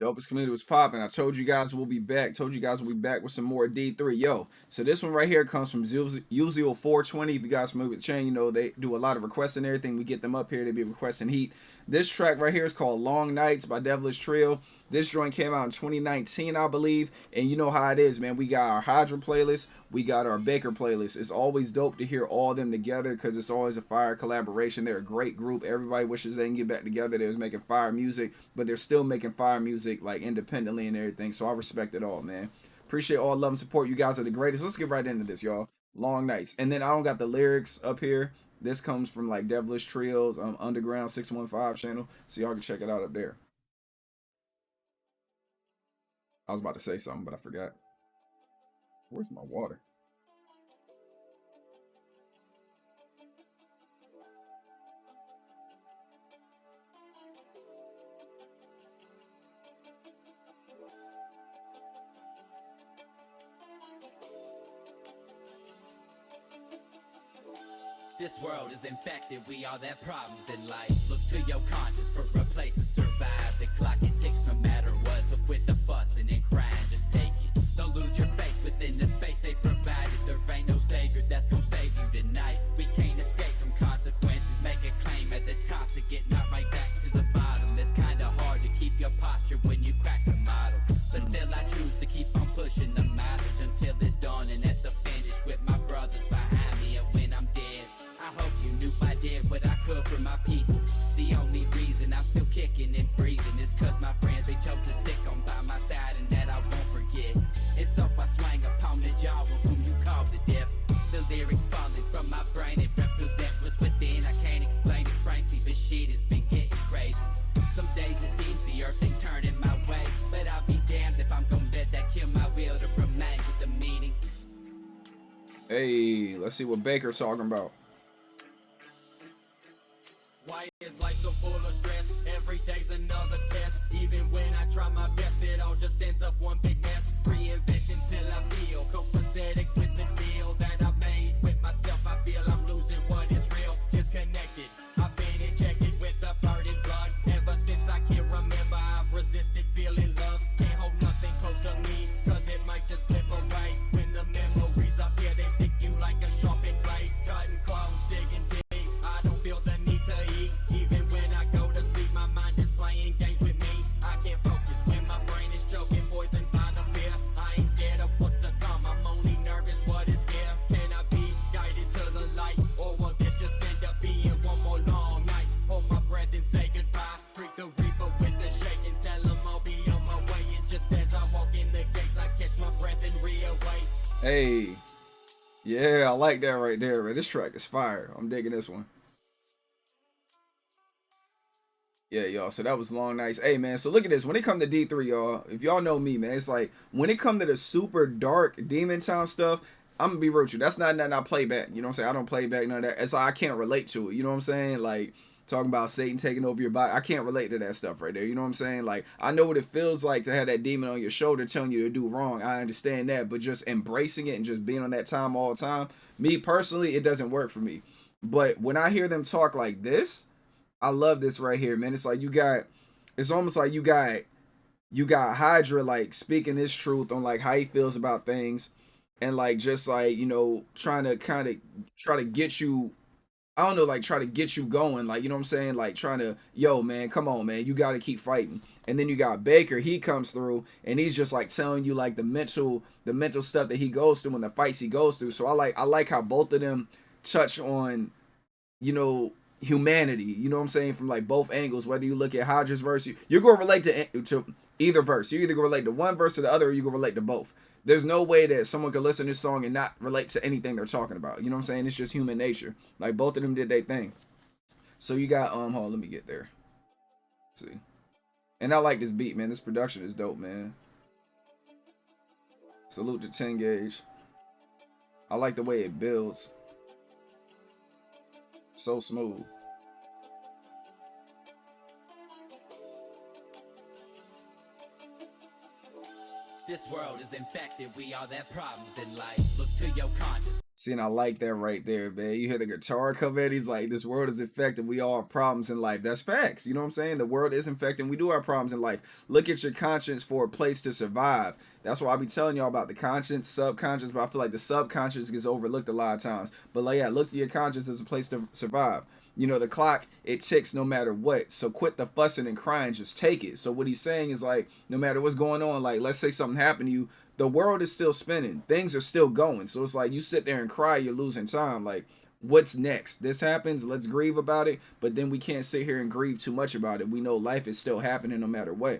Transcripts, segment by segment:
Dopest community was popping. I told you guys we'll be back. Told you guys we'll be back with some more D3. Yo, so this one right here comes from Usual 420. If you guys familiar with the chain, you know they do a lot of requests and everything. We get them up here. They be requesting heat. This track right here is called Long Nights by DevilishTrio. This joint came out in 2019, I believe. And you know how it is, man. We got our Hydra playlist. We got our Baker playlist. It's always dope to hear all of them together because it's always a fire collaboration. They're a great group. Everybody wishes they can get back together. They was making fire music, but they're still making fire music like independently and everything. So I respect it all, man. Appreciate all love and support. You guys are the greatest. Let's get right into this, y'all. Long Nights. And then I don't got the lyrics up here. This comes from like Devilish Trio's Underground 615 channel. So y'all can check it out up there. I was about to say something, but I forgot. Where's my water? This world is infected, we all their problems in life. Look to your conscience for a place to survive. The clock it ticks no matter what, so quit the fussing and crying, just take it. Don't lose your face within the space they provided. There ain't no savior that's gonna save you tonight. We can't escape from consequences, make a claim at the top to get knocked right back to the bottom. It's kinda hard to keep your posture when you crack the model. But still I choose to keep on pushing the mileage until it's done and at the finish with my brothers behind me. And when I'm dead, I hope you knew I did what I could for my people. The only reason I'm still kicking and breathing is cause my friends, they chose to stick on by my side and that I won't forget. It's so I swang upon the jaw of whom you call the devil. The lyrics falling from my brain, it represent what's within. I can't explain it frankly, but shit has been getting crazy. Some days it seems the earth ain't turning my way, but I'll be damned if I'm gonna let that kill my will to remain with the meaning. Hey, let's see what Baker's talking about. Why is life so full of stress? Every day's another test. Even when I try my best, it all just ends up one big mess. Reinvent until I feel copacetic with the deal that I made with myself. I feel I'm losing what is real, disconnected. I've been injected with the burning blood. Ever since I can remember, I've resisted feeling love. Can't hold nothing close to me, cause it might just slip away. When the memories appear, they stick you like a sharpened blade. Cutting clothes, digging deep. I don't feel the need to eat. Even when I go to sleep, my mind is playing games with me. I can't focus when my brain is choking, poisoned by the fear. I ain't scared of what's to come, I'm only nervous what is here. Can I be guided to the light, or will this just end up being one more long night? Hold my breath and say goodbye. Freak the reaper with the shake and tell him I'll be on my way. And just as I walk in the gates, I catch my breath and reawake. Hey, yeah, I like that right there, man. This track is fire. I'm digging this one. Yeah, y'all. So that was Long Nights. Hey, man. So look at this. When it come to D3, y'all, if y'all know me, man, it's like when it come to the super dark Demon Town stuff, I'm gonna be real with you. That's not nothing I play back. You know what I'm saying? I don't play back none of that. It's like I can't relate to it. You know what I'm saying? Like talking about Satan taking over your body. I can't relate to that stuff right there. You know what I'm saying? Like I know what it feels like to have that demon on your shoulder telling you to do wrong. I understand that, but just embracing it and just being on that time all the time, me personally, it doesn't work for me. But when I hear them talk like this, I love this right here, man. It's like you got, it's almost like you got Hydra like speaking his truth on like how he feels about things, and like just like trying to kind of try to get you. I don't know, like try to get you going, like you know what I'm saying, like trying to, yo man, come on man, you got to keep fighting. And then you got Baker, he comes through and he's just like telling you like the mental stuff that he goes through and the fights he goes through. So I like how both of them touch on you know, humanity. You know what I'm saying? From like both angles. Whether you look at Hydra's verse, you're gonna relate to either verse. You either gonna relate to one verse or the other, or you gonna relate to both. There's no way that someone could listen to this song and not relate to anything they're talking about. You know what I'm saying? It's just human nature. Like both of them did their thing. So you got hold on, let me get there. Let's see. And I like this beat, man. This production is dope, man. Salute to Tenngage. I like the way it builds. So smooth. This world is infected, we all their problems in life. Look to your conscience. See, and I like that right there, man. You hear the guitar come in, he's like, this world is infected. We all have problems in life. That's facts. You know what I'm saying? The world is infected. We do have problems in life. Look at your conscience for a place to survive. That's why I be telling y'all about the conscience, subconscious, but I feel like the subconscious gets overlooked a lot of times. But like, yeah, look to your conscience as a place to survive. You know, the clock, it ticks no matter what. So quit the fussing and crying, just take it. So what he's saying is like, no matter what's going on, like, let's say something happened to you, the world is still spinning. Things are still going. So it's like you sit there and cry, you're losing time. Like, what's next? This happens, let's grieve about it. But then we can't sit here and grieve too much about it. We know life is still happening no matter what.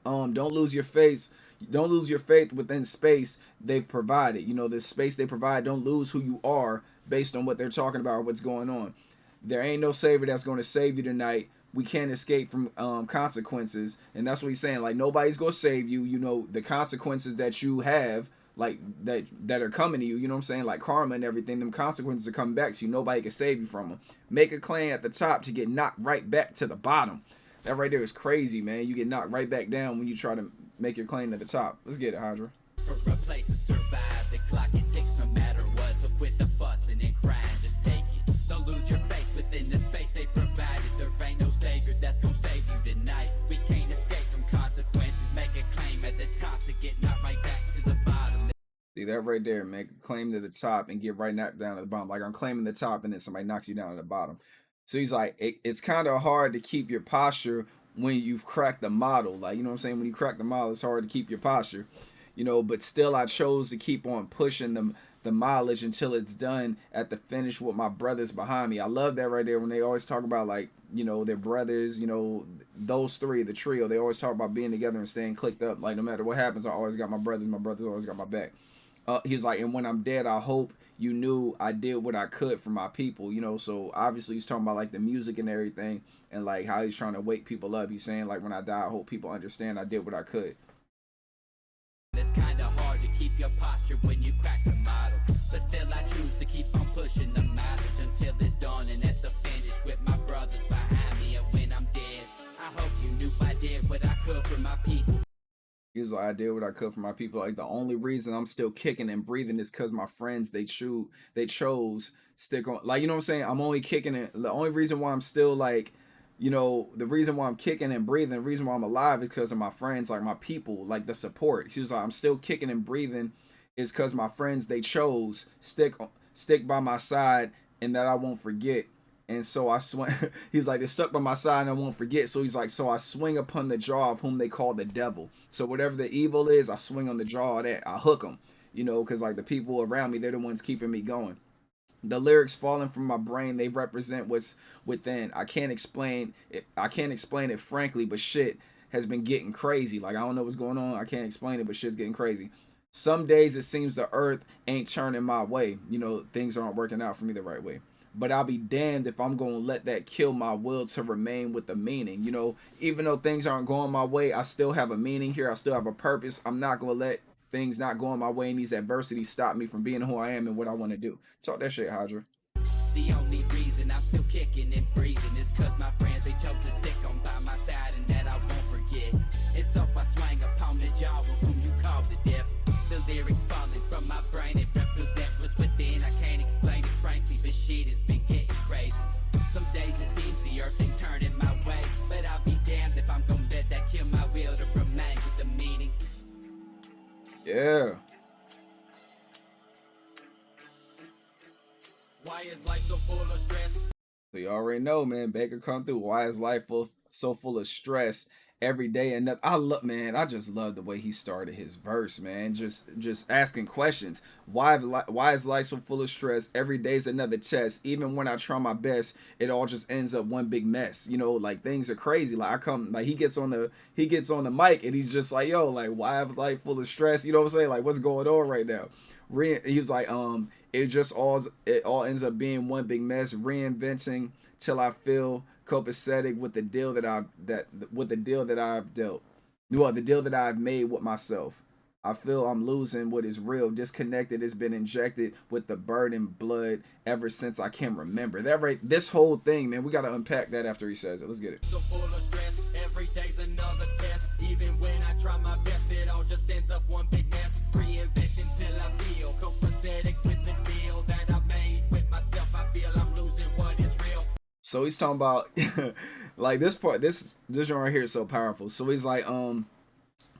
Don't lose your faith. Don't lose your faith within space they've provided. You know, this space they provide, don't lose who you are based on what they're talking about or what's going on. There ain't no savior that's going to save you tonight. We can't escape from consequences, and that's what he's saying. Like, nobody's gonna save you. You know, the consequences that you have, like that are coming to you. You know what I'm saying? Like karma and everything. Them consequences are coming back to you. Nobody can save you from them. Make a claim at the top to get knocked right back to the bottom. That right there is crazy, man. You get knocked right back down when you try to make your claim at the top. Let's get it, Hydra. For a place to survive, the clock it ticks no matter what. So quit the fussing and crying, just take it. Don't lose your face within the space they provided. There ain't no savior that's gonna save you tonight. We can't escape from consequences. Make a claim at the top to get knocked right back to the bottom. See that right there, make a claim to the top and get right knocked down to the bottom. Like, I'm claiming the top and then somebody knocks you down to the bottom. So he's like, it's kind of hard to keep your posture when you've cracked the model. Like, you know what I'm saying? When you crack the model, it's hard to keep your posture. You know, but still I chose to keep on pushing the mileage until it's done at the finish with my brothers behind me. I love that right there when they always talk about, like, you know, their brothers, you know, those three, the trio, they always talk about being together and staying clicked up. Like, no matter what happens, I always got my brothers always got my back. He's like, and when I'm dead, I hope you knew I did what I could for my people, you know. So obviously he's talking about like the music and everything and like how he's trying to wake people up. He's saying like, when I die, I hope people understand I did what I could. It's kinda hard to keep your posture when you crack the model, but still I choose to keep on pushing the mileage until it's done and at the finish with my brothers behind me. And when I'm dead, I hope you knew I did what I could for my people. He was like, I did what I could for my people. Like, the only reason I'm still kicking and breathing is because my friends, they chose stick on. Like, you know what I'm saying? I'm only kicking it. The only reason why I'm still like, you know, the reason why I'm kicking and breathing, the reason why I'm alive is because of my friends, like my people, like the support. He was like, I'm still kicking and breathing is because my friends, they chose stick by my side and that I won't forget. And so I swing. He's like, they're stuck by my side and I won't forget. So he's like, so I swing upon the jaw of whom they call the devil. So whatever the evil is, I swing on the jaw of that. I hook them, you know, because like the people around me, they're the ones keeping me going. The lyrics falling from my brain, they represent what's within. I can't explain it frankly, but shit has been getting crazy. Like, I don't know what's going on. I can't explain it, but shit's getting crazy. Some days it seems the earth ain't turning my way. You know, things aren't working out for me the right way. But I'll be damned if I'm going to let that kill my will to remain with the meaning. You know, even though things aren't going my way, I still have a meaning here. I still have a purpose. I'm not going to let things not going my way and these adversities stop me from being who I am and what I want to do. Talk that shit, Hydra. The only reason I'm still kicking and breathing is cause my friends, they chose to stick on by my side and that I won't forget. It's so I swang upon the jaw of whom you call the devil. The lyrics falling from my brain, it represent what's within. I can't explain it frankly, but shit has been getting crazy. Some days it seems the earth ain't turning my way, but I'll be damned if I'm gonna let that kill my will to remain with the meaning. Yeah. Why is life so full of stress? So you already know, man. Baker come through. Why is life so full of stress every day? And I just love the way he started his verse, man. Just asking questions. Why is life so full of stress? Every day's another test. Even when I try my best, it all just ends up one big mess. You know, like things are crazy. Like he gets on the mic and he's just like, yo, like, why is life full of stress? You know what I'm saying? Like, what's going on right now? He was like, it all ends up being one big mess, reinventing till I feel copacetic with the deal that I've made with myself. I feel I'm losing what is real. Disconnected has been injected with the burden blood ever since I can remember. That right, this whole thing, man, we gotta unpack that after he says it. Let's get it. So full of stress, every day's another test. Even when I try my best, it all just ends up one big mess. Reinventing till I feel copacetic with the deal So he's talking about like this part, this joint right here is so powerful. So he's like,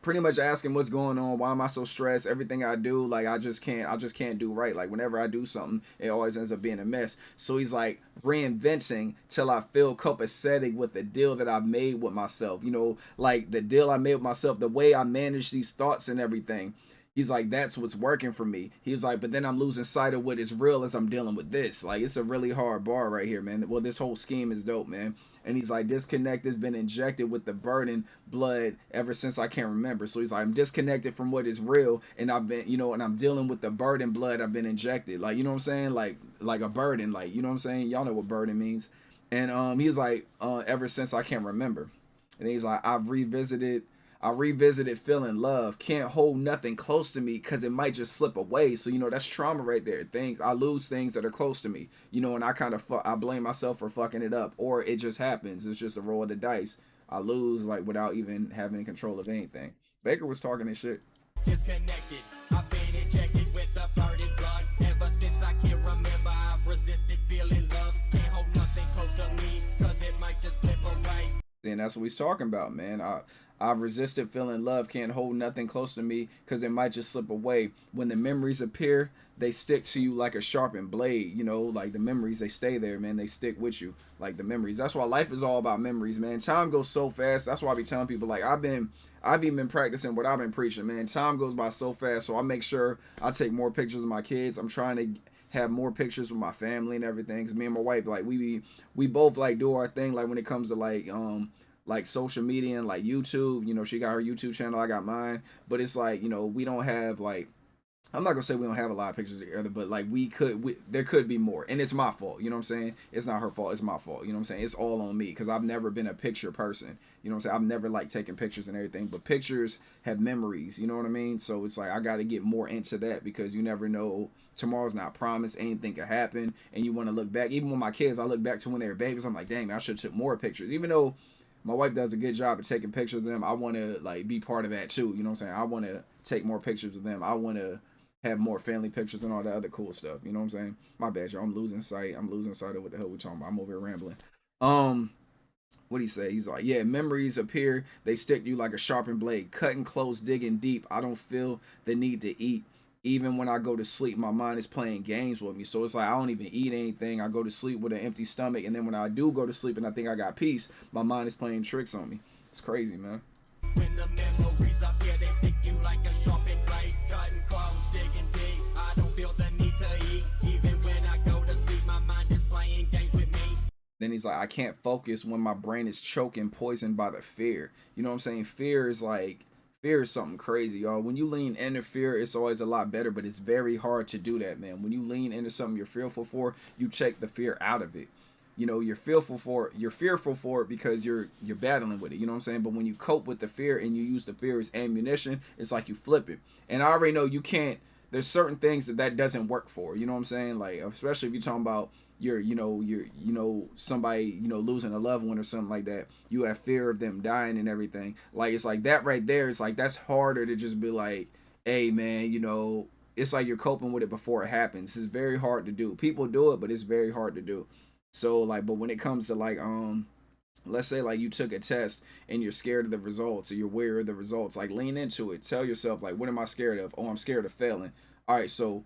pretty much asking what's going on, why am I so stressed, everything I do, like I just can't do right, like whenever I do something it always ends up being a mess. So he's like reinventing till I feel copacetic with the deal that I've made with myself, you know, like the deal I made with myself, the way I manage these thoughts and everything. He's like, that's what's working for me. He was like, but then I'm losing sight of what is real as I'm dealing with this. Like, it's a really hard bar right here, man. Well, this whole scheme is dope, man. And he's like, disconnected, been injected with the burden blood ever since I can remember. So he's like, I'm disconnected from what is real, and I've been, you know, and I'm dealing with the burden blood I've been injected. Like, you know what I'm saying? Like a burden, like, you know what I'm saying? Y'all know what burden means. And he was like, ever since I can remember. And he's like, I revisited feeling love. Can't hold nothing close to me because it might just slip away. So, you know, that's trauma right there. Things, I lose things that are close to me, you know, and I kind of, I blame myself for fucking it up, or it just happens. It's just a roll of the dice. I lose like without even having control of anything. Baker was talking this shit. Disconnected. I've been injected with the burden blood. Ever since I can remember, I've resisted feeling love. Can't hold nothing close to me, cause it might just slip away. And that's what he's talking about, man. I've resisted feeling love, can't hold nothing close to me because it might just slip away. When the memories appear, they stick to you like a sharpened blade. You know, like the memories, they stay there, man. They stick with you like the memories. That's why life is all about memories, man. Time goes so fast. That's why I be telling people, like, I've even been practicing what I've been preaching, man. Time goes by so fast, so I make sure I take more pictures of my kids. I'm trying to have more pictures with my family and everything, because me and my wife, like, we both like do our thing, like when it comes to like social media and like YouTube. You know, she got her YouTube channel, I got mine, but it's like, you know, we don't have like, I'm not gonna say we don't have a lot of pictures together, but like there could be more, and it's my fault. You know what I'm saying? It's not her fault. It's my fault. You know what I'm saying? It's all on me because I've never been a picture person. You know what I'm saying? I've never like taken pictures and everything, but pictures have memories. You know what I mean? So it's like I got to get more into that because you never know. Tomorrow's not promised. Anything could happen, and you want to look back. Even with my kids, I look back to when they were babies. I'm like, dang, man, I should have took more pictures. Even though my wife does a good job of taking pictures of them, I want to like be part of that too. You know what I'm saying? I want to take more pictures of them. I want to have more family pictures and all that other cool stuff. You know what I'm saying? My bad, y'all. I'm losing sight of what the hell we talking about. I'm over here rambling. What do you say? He's like, yeah, memories appear. They stick you like a sharpened blade, cutting close, digging deep. I don't feel the need to eat. Even when I go to sleep, my mind is playing games with me. So it's like I don't even eat anything. I go to sleep with an empty stomach, and then when I do go to sleep and I think I got peace, my mind is playing tricks on me. It's crazy, man. When the memories up here, they stick you like a sharpened blade, cutting close, digging deep. I don't feel the need to eat. Even when I go to sleep, my mind is playing games with me. Then he's like, I can't focus when my brain is choking, poisoned by the fear. You know what I'm saying? Fear is something crazy, y'all. When you lean into fear, it's always a lot better, but it's very hard to do that, man. When you lean into something you're fearful for, you take the fear out of it. You know, you're fearful for it because you're battling with it. You know what I'm saying? But when you cope with the fear and you use the fear as ammunition, it's like you flip it. And I already know you can't. There's certain things that doesn't work for. You know what I'm saying? Like, especially if you're talking about somebody, losing a loved one or something like that. You have fear of them dying and everything. Like, it's like that right there. It's like that's harder to just be like, hey man, it's like you're coping with it before it happens. It's very hard to do. People do it, but it's very hard to do. So like, but when it comes to like, let's say like you took a test and you're scared of the results or you're wary of the results, like lean into it. Tell yourself like, what am I scared of? Oh, I'm scared of failing. All right, so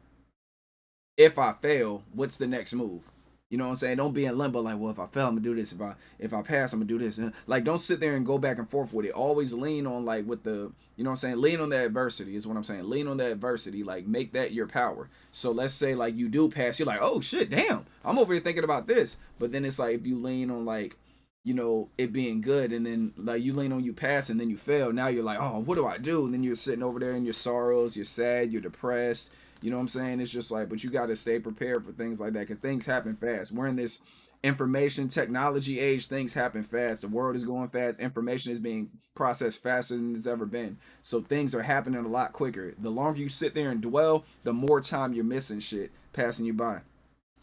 if I fail, what's the next move? You know what I'm saying? Don't be in limbo like, well, if I fail, I'm gonna do this. If I pass, I'm gonna do this. Like, don't sit there and go back and forth with it. Always lean on like with the, you know what I'm saying? Lean on the adversity is what I'm saying. Lean on the adversity. Like, make that your power. So let's say like you do pass, you're like, oh shit, damn, I'm over here thinking about this. But then it's like if you lean on like, it being good, and then like you lean on you pass and then you fail. Now you're like, oh, what do I do? And then you're sitting over there in your sorrows, you're sad, you're depressed. You know what I'm saying? It's just like, but you got to stay prepared for things like that because things happen fast. We're in this information technology age. Things happen fast. The world is going fast. Information is being processed faster than it's ever been. So things are happening a lot quicker. The longer you sit there and dwell, the more time you're missing shit passing you by.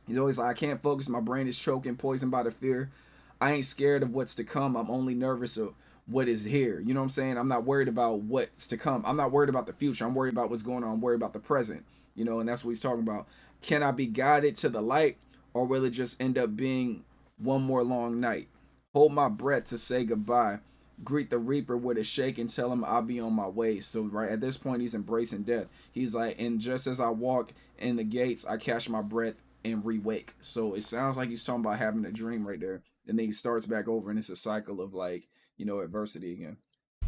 He's always like, I can't focus. My brain is choking, poisoned by the fear. I ain't scared of what's to come. I'm only nervous of what is here. You know what I'm saying? I'm not worried about what's to come. I'm not worried about the future. I'm worried about what's going on. I'm worried about the present. And that's what he's talking about. Can I be guided to the light, or will it just end up being one more long night. Hold my breath to say goodbye. Greet the reaper with a shake and tell him I'll be on my way. So right at this point, he's embracing death. He's like, and just as I walk in the gates, I catch my breath and re-wake. So it sounds like he's talking about having a dream right there. And then he starts back over, and it's a cycle of, like, you know, adversity again.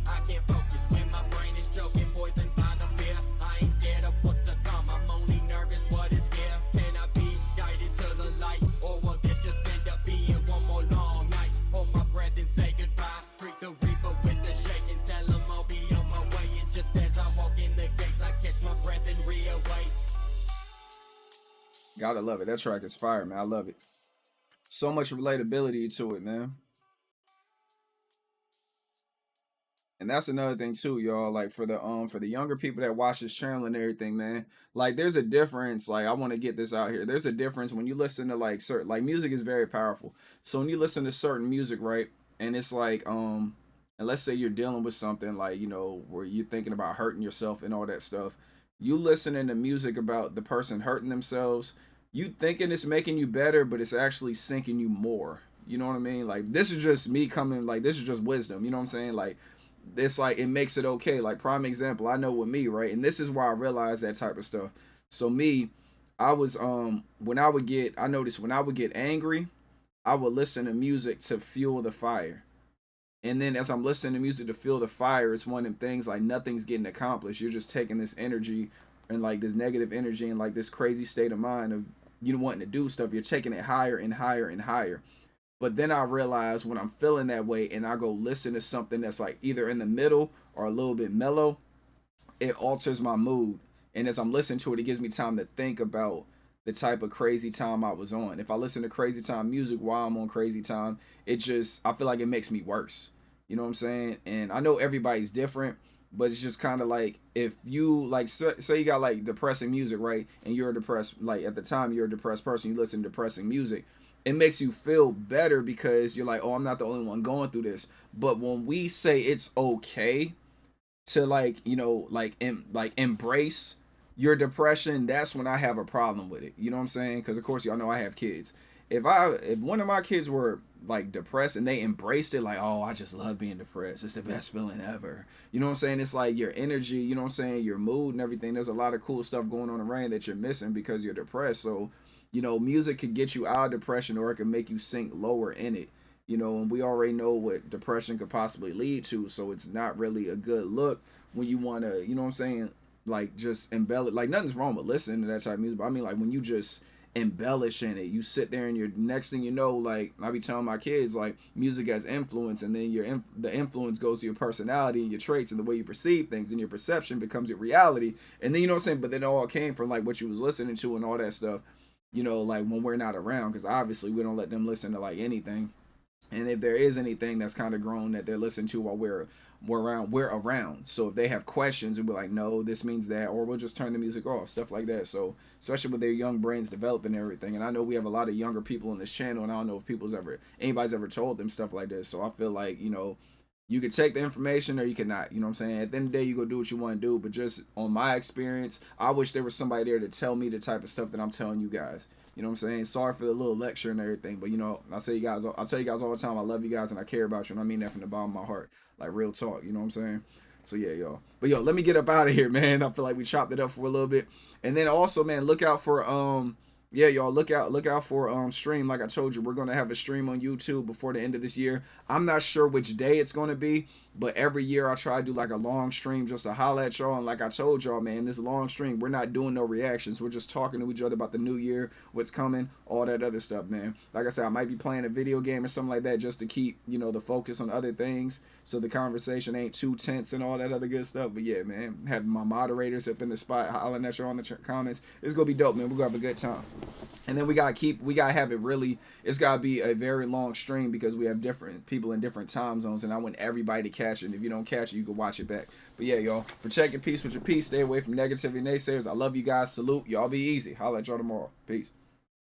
I can't focus when my brain is choking, poisoned by the fear. I ain't scared of what's to come, I'm only nervous what is here. Can I be guided to the light, or will this just end up being one more long night? Hold my breath and say goodbye. Greet the reaper with a shake and tell him I'll be on my way. And just as I walk in the gates, I catch my breath and reawake. Gotta love it. That track is fire, man. I love it. So much relatability to it, man. And that's another thing too, y'all. Like for the younger people that watch this channel and everything, man. Like there's a difference. Like I want to get this out here. There's a difference when you listen to like certain, like music is very powerful. So when you listen to certain music, right, and it's like and let's say you're dealing with something like, you know, where you're thinking about hurting yourself and all that stuff. You listening to music about the person hurting themselves, you thinking it's making you better, but it's actually sinking you more. You know what I mean? Like this is just me coming, like this is just wisdom. You know what I'm saying? Like it's like it makes it okay. Like prime example, I know with me, right? And this is why I realized that type of stuff. So me, I was when I would get, I noticed when I would get angry, I would listen to music to fuel the fire. And then as I'm listening to music to fuel the fire, it's one of them things like nothing's getting accomplished. You're just taking this energy and like this negative energy and like this crazy state of mind of you wanting to do stuff. You're taking it higher and higher and higher. But then I realize when I'm feeling that way and I go listen to something that's like either in the middle or a little bit mellow, it alters my mood. And as I'm listening to it, it gives me time to think about the type of crazy time I was on. If I listen to crazy time music while I'm on crazy time, it just, I feel like it makes me worse. You know what I'm saying? And I know everybody's different, but it's just kind of like if you like say you got like depressing music, right? And you're a depressed, like at the time you're a depressed person, you listen to depressing music, it makes you feel better because you're like, oh, I'm not the only one going through this. But when we say it's okay to like, you know, like embrace your depression, that's when I have a problem with it. You know what I'm saying? Because of course y'all know I have kids. If one of my kids were like depressed and they embraced it, like, oh, I just love being depressed, it's the best feeling ever, you know what I'm saying? It's like your energy, you know what I'm saying, your mood and everything. There's a lot of cool stuff going on around that you're missing because you're depressed. So you know, music could get you out of depression or it can make you sink lower in it. You know, and we already know what depression could possibly lead to. So it's not really a good look when you want to, you know what I'm saying, like just embellish. Like nothing's wrong with listening to that type of music. But I mean, like when you just embellish in it, you sit there and you're next thing you know, like I be telling my kids, like music has influence, and then the influence goes to your personality and your traits and the way you perceive things, and your perception becomes your reality. And then you know what I'm saying. But then it all came from like what you was listening to and all that stuff. You know, like when we're not around, because obviously we don't let them listen to like anything. And if there is anything that's kind of grown that they're listening to while we're around. So if they have questions, we'll be like, no, this means that, or we'll just turn the music off, stuff like that. So especially with their young brains developing and everything. And I know we have a lot of younger people on this channel, and I don't know if anybody's ever told them stuff like this. So I feel like, you know, you could take the information or you cannot. You know what I'm saying? At the end of the day, you go do what you want to do. But just on my experience, I wish there was somebody there to tell me the type of stuff that I'm telling you guys. You know what I'm saying? Sorry for the little lecture and everything, but you know, I'll tell you guys all the time, I love you guys and I care about you, and I mean that from the bottom of my heart. Like real talk, you know what I'm saying? So yeah, y'all. But yo, let me get up out of here, man. I feel like we chopped it up for a little bit. And then also, man, look out for yeah, y'all, look out for stream. Like I told you, we're gonna have a stream on YouTube before the end of this year. I'm not sure which day it's gonna be, but every year I try to do like a long stream just to holler at y'all. And like I told y'all, man, this long stream, we're not doing no reactions. We're just talking to each other about the new year, what's coming, all that other stuff, man. Like I said, I might be playing a video game or something like that just to keep, you know, the focus on other things, so the conversation ain't too tense and all that other good stuff. But yeah, man, having my moderators up in the spot hollering at y'all in the comments, it's gonna be dope, man. We're gonna have a good time. And then we gotta have it really, it's gotta be a very long stream because we have different people in different time zones, and I want everybody to catch it. And if you don't catch it, you can watch it back. But yeah, y'all, protect your peace with your peace. Stay away from negativity and naysayers. I love you guys. Salute. Y'all be easy. Holla at y'all tomorrow. Peace.